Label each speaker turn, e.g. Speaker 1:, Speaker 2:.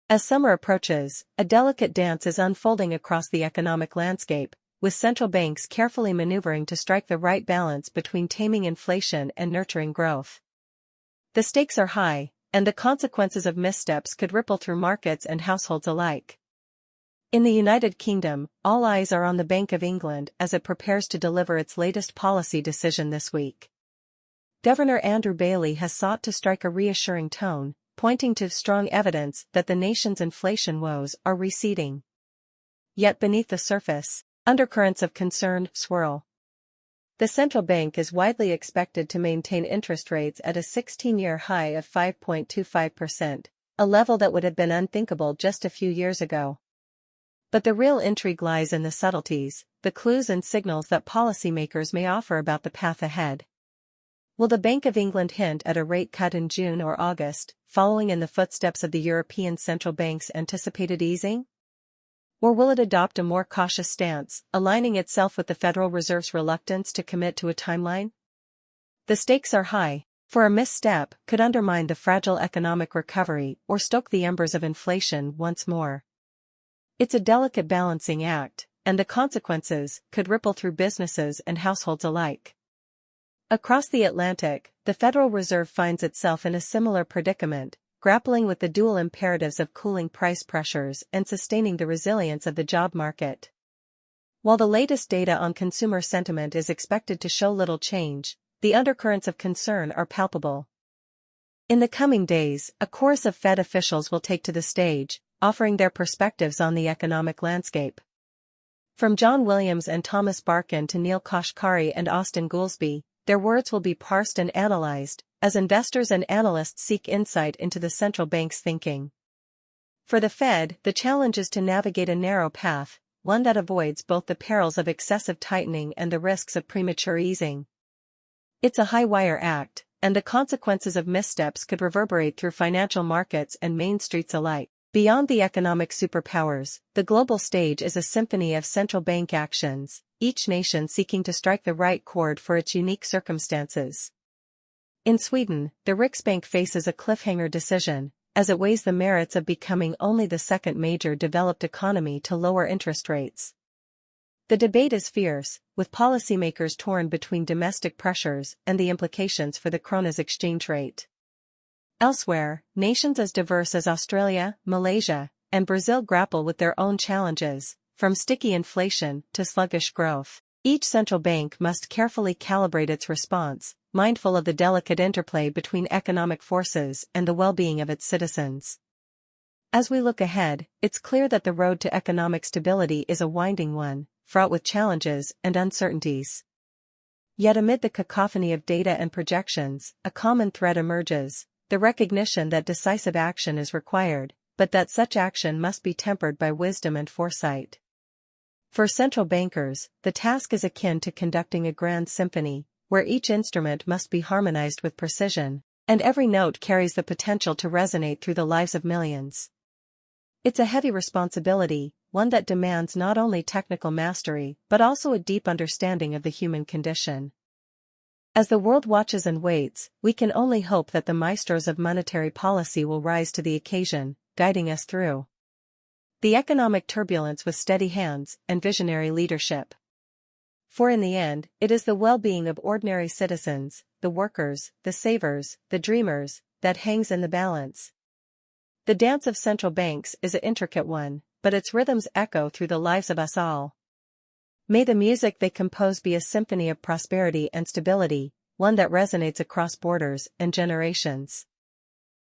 Speaker 1: As summer approaches, a delicate dance is unfolding across the economic landscape, with central banks carefully maneuvering to strike the right balance between taming inflation and nurturing growth. The stakes are high, and the consequences of missteps could ripple through markets and households alike. In the United Kingdom, all eyes are on the Bank of England as it prepares to deliver its latest policy decision this week. Governor Andrew Bailey has sought to strike a reassuring tone, pointing to strong evidence that the nation's inflation woes are receding. Yet beneath the surface, undercurrents of concern swirl. The central bank is widely expected to maintain interest rates at a 16-year high of 5.25%, a level that would have been unthinkable just a few years ago. But the real intrigue lies in the subtleties, the clues and signals that policymakers may offer about the path ahead. Will the Bank of England hint at a rate cut in June or August, following in the footsteps of the European Central Bank's anticipated easing? Or will it adopt a more cautious stance, aligning itself with the Federal Reserve's reluctance to commit to a timeline? The stakes are high, for a misstep could undermine the fragile economic recovery or stoke the embers of inflation once more. It's a delicate balancing act, and the consequences could ripple through businesses and households alike. Across the Atlantic, the Federal Reserve finds itself in a similar predicament, grappling with the dual imperatives of cooling price pressures and sustaining the resilience of the job market. While the latest data on consumer sentiment is expected to show little change, the undercurrents of concern are palpable. In the coming days, a chorus of Fed officials will take to the stage, offering their perspectives on the economic landscape. From John Williams and Thomas Barkin to Neil Kashkari and Austin Goolsbee, their words will be parsed and analyzed, as investors and analysts seek insight into the central bank's thinking. For the Fed, the challenge is to navigate a narrow path, one that avoids both the perils of excessive tightening and the risks of premature easing. It's a high-wire act, and the consequences of missteps could reverberate through financial markets and main streets alike. Beyond the economic superpowers, the global stage is a symphony of central bank actions, each nation seeking to strike the right chord for its unique circumstances. In Sweden, the Riksbank faces a cliffhanger decision, as it weighs the merits of becoming only the second major developed economy to lower interest rates. The debate is fierce, with policymakers torn between domestic pressures and the implications for the krona's exchange rate. Elsewhere, nations as diverse as Australia, Malaysia, and Brazil grapple with their own challenges, from sticky inflation to sluggish growth. Each central bank must carefully calibrate its response, mindful of the delicate interplay between economic forces and the well-being of its citizens. As we look ahead, it's clear that the road to economic stability is a winding one, fraught with challenges and uncertainties. Yet amid the cacophony of data and projections, a common thread emerges: the recognition that decisive action is required, but that such action must be tempered by wisdom and foresight. For central bankers, the task is akin to conducting a grand symphony, where each instrument must be harmonized with precision, and every note carries the potential to resonate through the lives of millions. It's a heavy responsibility, one that demands not only technical mastery but also a deep understanding of the human condition. As the world watches and waits, we can only hope that the maestros of monetary policy will rise to the occasion, guiding us through the economic turbulence with steady hands and visionary leadership. For in the end, it is the well-being of ordinary citizens, the workers, the savers, the dreamers, that hangs in the balance. The dance of central banks is an intricate one, but its rhythms echo through the lives of us all. May the music they compose be a symphony of prosperity and stability, one that resonates across borders and generations.